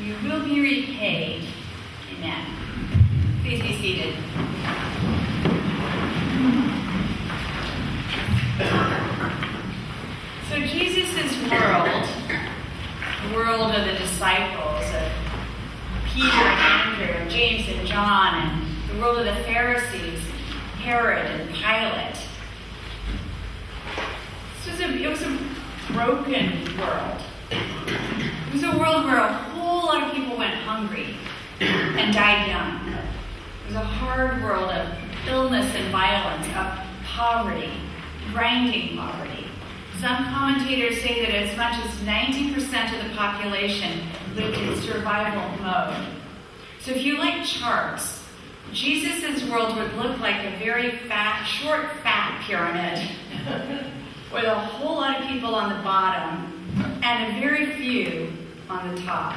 You will be repaid. Amen. Please be seated. So Jesus' world, the world of the disciples, of Peter and Andrew, James and John, and the world of the Pharisees, Herod and Pilate. It was a broken world. It was a world where a whole lot of people went hungry and died young. It was a hard world of illness and violence, of poverty, grinding poverty. Some commentators say that as much as 90% of the population lived in survival mode. So if you like charts, Jesus' world would look like a very short, fat pyramid with a whole lot of people on the bottom and a very few on the top.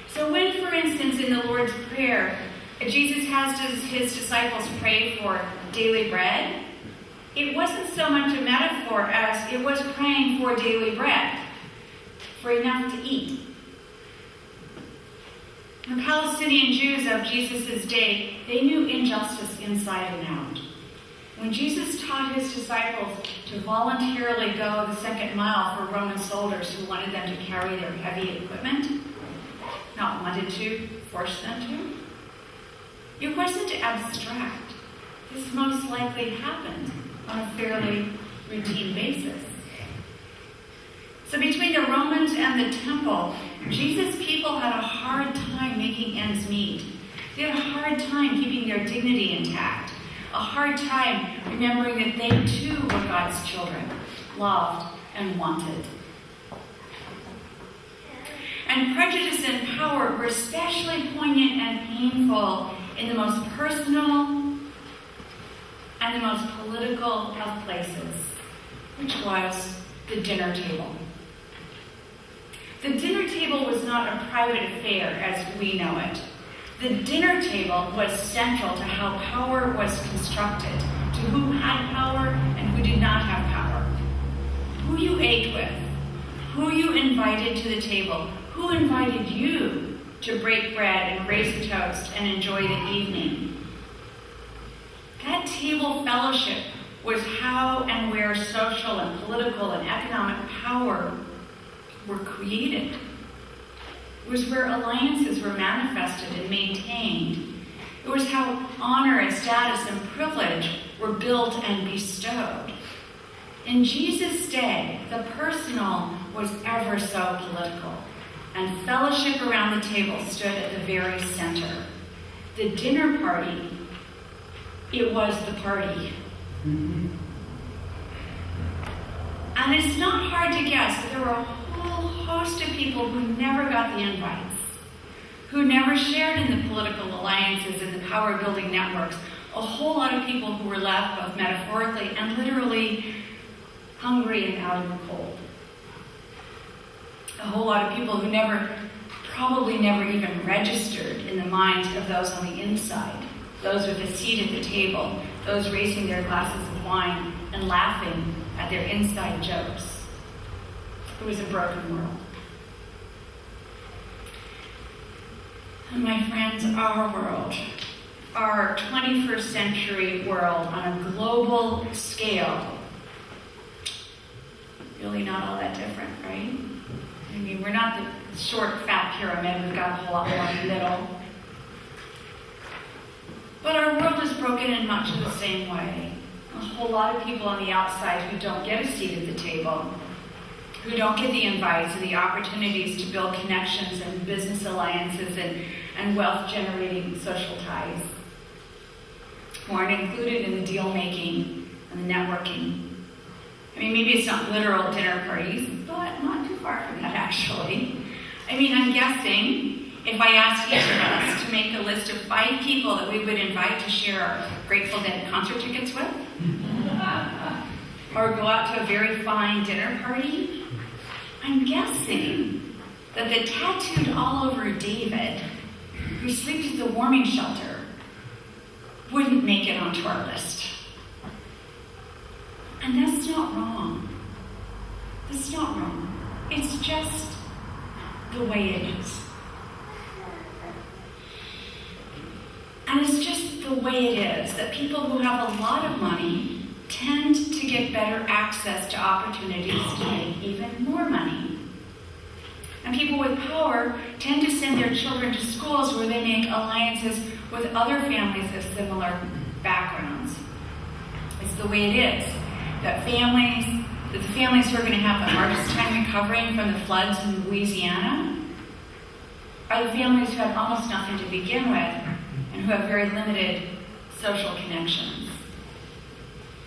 So when, for instance, in the Lord's Prayer, Jesus has his disciples pray for daily bread, it wasn't so much a metaphor as it was praying for daily bread, for enough to eat. The Palestinian Jews of Jesus' day, they knew injustice inside and out. When Jesus taught his disciples to voluntarily go the second mile for Roman soldiers who wanted them to carry their heavy equipment, not wanted to, force them to, it wasn't abstract. This most likely happened on a fairly routine basis. So between the Romans and the temple, Jesus' people had a hard time making ends meet. They had a hard time keeping their dignity intact. A hard time remembering that they too were God's children, loved and wanted. And prejudice and power were especially poignant and painful in the most personal and the most political of places, which was the dinner table. The dinner table was not a private affair as we know it. The dinner table was central to how power was constructed, to who had power and who did not have power, who you ate with, who you invited to the table, who invited you to break bread and raise a toast and enjoy the evening. That table fellowship was how and where social and political and economic power were created. It was where alliances were manifested and maintained. It was how honor and status and privilege were built and bestowed. In Jesus' day, the personal was ever so political, and fellowship around the table stood at the very center. The dinner party, it was the party. Mm-hmm. And it's not hard to guess that there were a whole host of people who never got the invites, who never shared in the political alliances and the power-building networks. A whole lot of people who were left both metaphorically and literally hungry and out in the cold. A whole lot of people who probably never even registered in the minds of those on the inside, those with a seat at the table, those raising their glasses of wine and laughing at their inside jokes. It was a broken world. And my friends, our world, our 21st century world on a global scale, really not all that different, right? I mean, we're not the short, fat pyramid. We've got a whole lot more in the middle. But our world is broken in much of the same way. A whole lot of people on the outside who don't get a seat at the table, who don't get the invites and the opportunities to build connections and business alliances and wealth-generating social ties, who aren't included in the deal-making and the networking. I mean, maybe it's not literal dinner parties, but not too far from that, actually. I mean, I'm guessing if I asked each of us to make a list of 5 people that we would invite to share our Grateful Dead concert tickets with, or go out to a very fine dinner party, I'm guessing that the tattooed all over David, who sleeps at the warming shelter, wouldn't make it onto our list. And that's not wrong. That's not wrong. It's just the way it is. And it's just the way it is that people who have a lot of money tend to get better access to opportunities to make even more money. And people with power tend to send their children to schools where they make alliances with other families of similar backgrounds. It's the way it is that the families who are going to have the hardest time recovering from the floods in Louisiana are the families who have almost nothing to begin with and who have very limited social connections.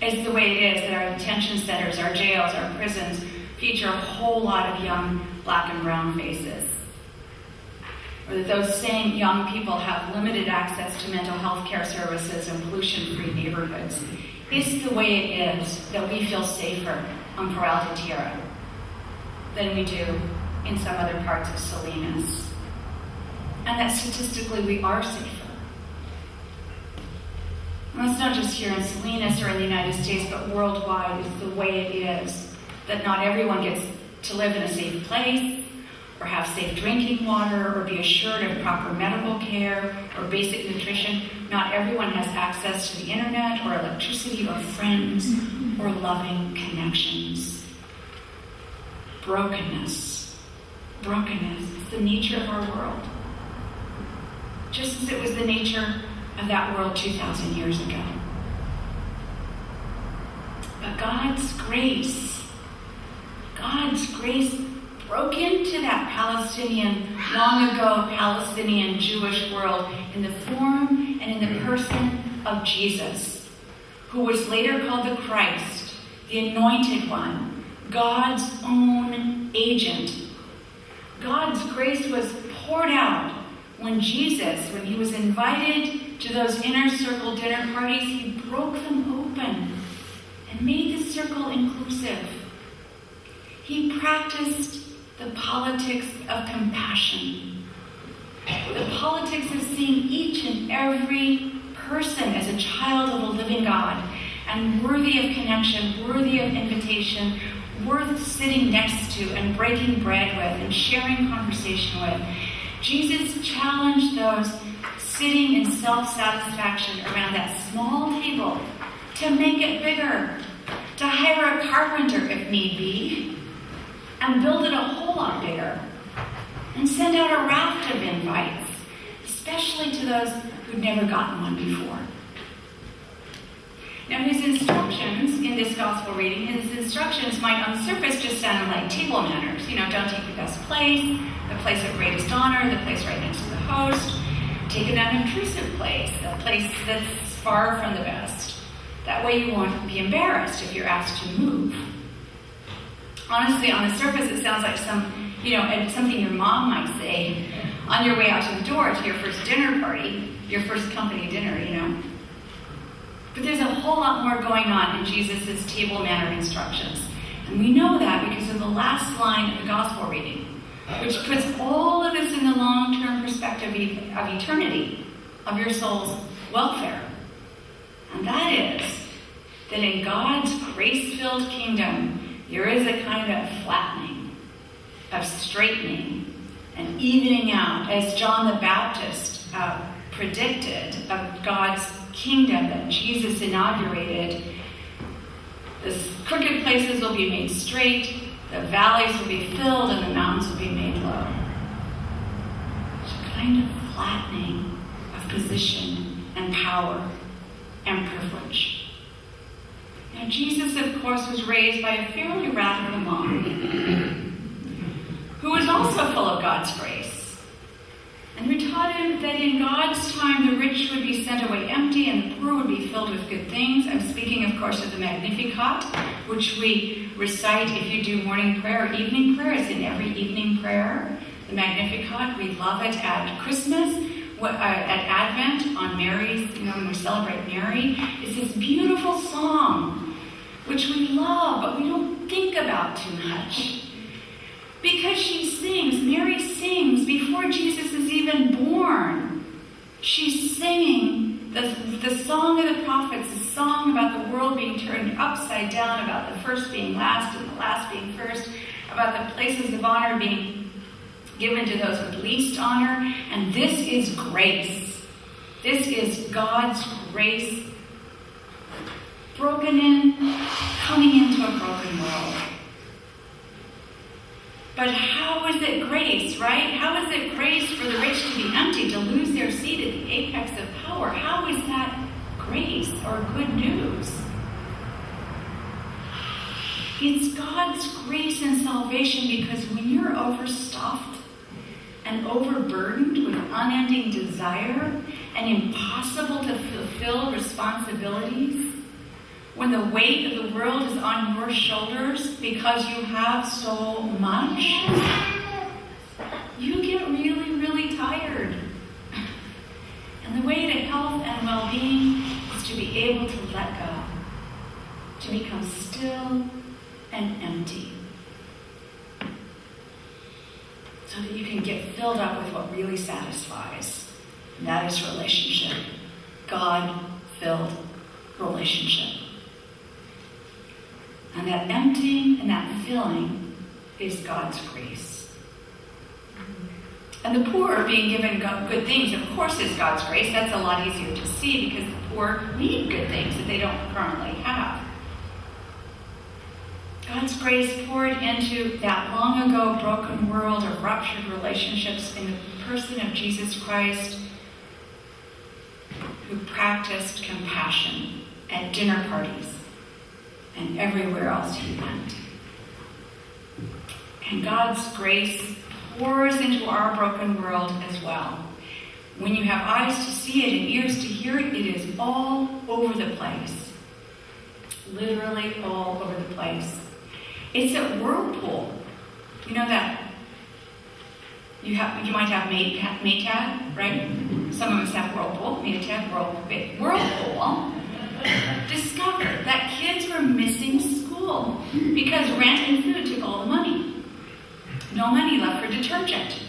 It's the way it is that our detention centers, our jails, our prisons feature a whole lot of young black and brown faces. Or that those same young people have limited access to mental health care services and pollution-free neighborhoods. It's the way it is that we feel safer on Corral de Tierra than we do in some other parts of Salinas. And that statistically we are safer. And that's not just here in Salinas or in the United States, but worldwide. It's the way it is that not everyone gets to live in a safe place, or have safe drinking water, or be assured of proper medical care, or basic nutrition. Not everyone has access to the internet, or electricity, or friends, or loving connections. Brokenness. Brokenness is the nature of our world. Just as it was the nature of that world 2,000 years ago. But God's grace broke into that long ago Palestinian Jewish world in the form and in the person of Jesus, who was later called the Christ, the Anointed One, God's own agent. God's grace was poured out when he was invited to those inner circle dinner parties. He broke them open and made the circle inclusive. He practiced the politics of compassion, the politics of seeing each and every person as a child of a living God and worthy of connection, worthy of invitation, worth sitting next to and breaking bread with and sharing conversation with. Jesus challenged those sitting in self-satisfaction around that small table to make it bigger, to hire a carpenter if need be, and build it a whole lot bigger, and send out a raft of invites, especially to those who'd never gotten one before. Now, his instructions in this gospel reading, might on the surface just sound like table manners. Don't take the best place, the place of greatest honor, the place right next to the host. Take an unobtrusive place, a place that's far from the best. That way you won't be embarrassed if you're asked to move. Honestly, on the surface, it sounds like something your mom might say on your way out to the door to your first dinner party, your first company dinner, But there's a whole lot more going on in Jesus' table manner instructions. And we know that because of the last line of the gospel reading, which puts all of this in the long-term perspective of eternity, of your soul's welfare. And that is that in God's grace-filled kingdom, there is a kind of flattening, of straightening, and evening out, as John the Baptist predicted of God's kingdom that Jesus inaugurated. The crooked places will be made straight, the valleys will be filled, and the mountains will be made low. It's a kind of flattening of position and power and privilege. Now, Jesus, of course, was raised by a fairly radical mom who was also full of God's grace, and who taught him that in God's time the rich would be sent away empty and the poor would be filled with good things. I'm speaking, of course, of the Magnificat, which we recite if you do morning prayer or evening prayer. It's in every evening prayer. The Magnificat, we love it at Christmas, at Advent, on Mary's, when we celebrate Mary. It's this beautiful song which we love, but we don't think about too much. Because Mary sings before Jesus is even born. She's singing the song of the prophets, the song about the world being turned upside down, about the first being last and the last being first, about the places of honor being given to those with least honor, and this is grace. This is God's grace broken in, coming into a broken world. But how is it grace, right? How is it grace for the rich to be empty, to lose their seat at the apex of power? How is that grace or good news? It's God's grace and salvation, because when you're overstuffed and overburdened with unending desire and impossible to fulfill responsibilities, when the weight of the world is on your shoulders because you have so much, you get really, really tired. And the way to health and well-being is to be able to let go, to become still and empty, so that you can get filled up with what really satisfies. And that is relationship. God-filled relationship. And that emptying and that filling is God's grace. And the poor being given good things, of course, is God's grace. That's a lot easier to see because the poor need good things that they don't currently have. God's grace poured into that long ago broken world of ruptured relationships in the person of Jesus Christ, who practiced compassion at dinner parties and everywhere else he went. And God's grace pours into our broken world as well. When you have eyes to see it and ears to hear it, it is all over the place. Literally all over the place. It's at Whirlpool. You know that you might have Maytag, right? Some of us have Whirlpool. Maytag, Whirlpool discovered that kids were missing school because rent and food took all the money. No money left for detergent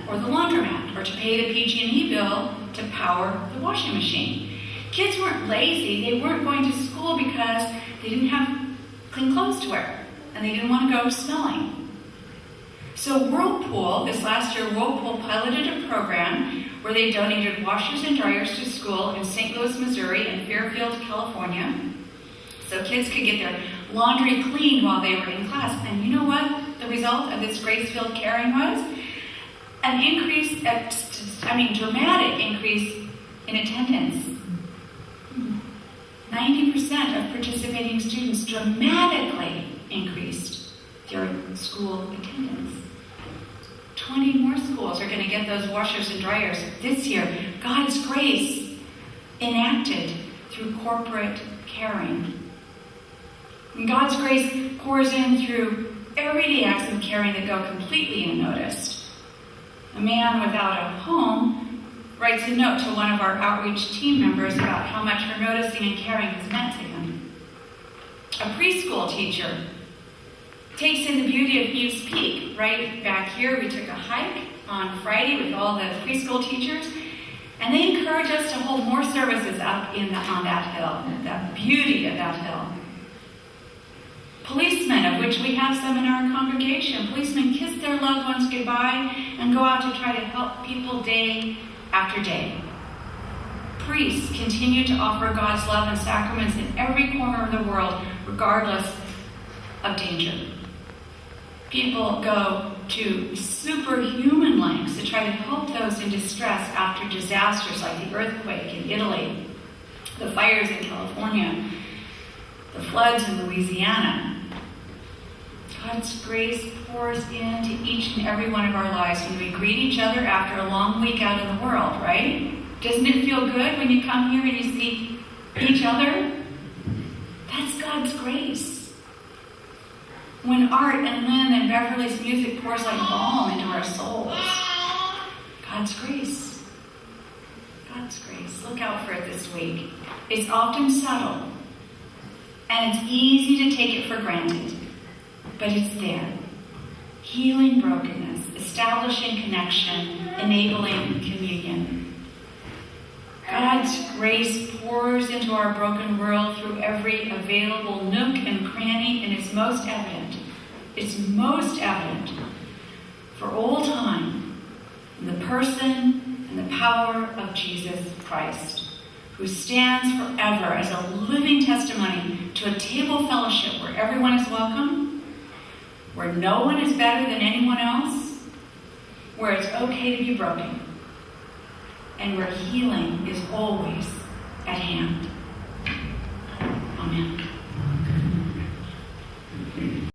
or the laundromat or to pay the PG&E bill to power the washing machine. Kids weren't lazy. They weren't going to school because they didn't have clean clothes to wear and they didn't want to go smelling. So Whirlpool, this last year, Whirlpool piloted a program where they donated washers and dryers to school in St. Louis, Missouri and Fairfield, California, so kids could get their laundry cleaned while they were in class. And you know what the result of this grace-filled caring was? An increase, dramatic increase in attendance. 90% of participating students dramatically increased their school attendance. 20 more schools are going to get those washers and dryers this year. God's grace enacted through corporate caring. And God's grace pours in through everyday acts of caring that go completely unnoticed. A man without a home writes a note to one of our outreach team members about how much her noticing and caring has meant to him. A preschool teacher takes in the beauty of Eve's Peak. Right back here, we took a hike on Friday with all the preschool teachers, and they encourage us to hold more services up on that hill, that beauty of that hill. Policemen, of which we have some in our congregation, policemen kiss their loved ones goodbye and go out to try to help people day after day. Priests continue to offer God's love and sacraments in every corner of the world, regardless of danger. People go to superhuman lengths to try to help those in distress after disasters like the earthquake in Italy, the fires in California, the floods in Louisiana. God's grace pours into each and every one of our lives when we greet each other after a long week out in the world, right? Doesn't it feel good when you come here and you see each other? That's God's grace. When Art and Lynn and Beverly's music pours like balm into our souls. God's grace. God's grace. Look out for it this week. It's often subtle, and it's easy to take it for granted. But it's there. Healing brokenness, establishing connection, enabling communion. God's grace pours into our broken world through every available nook and cranny, and it's most evident for all time in the person and the power of Jesus Christ, who stands forever as a living testimony to a table fellowship where everyone is welcome, where no one is better than anyone else, where it's okay to be broken, and where healing is always at hand.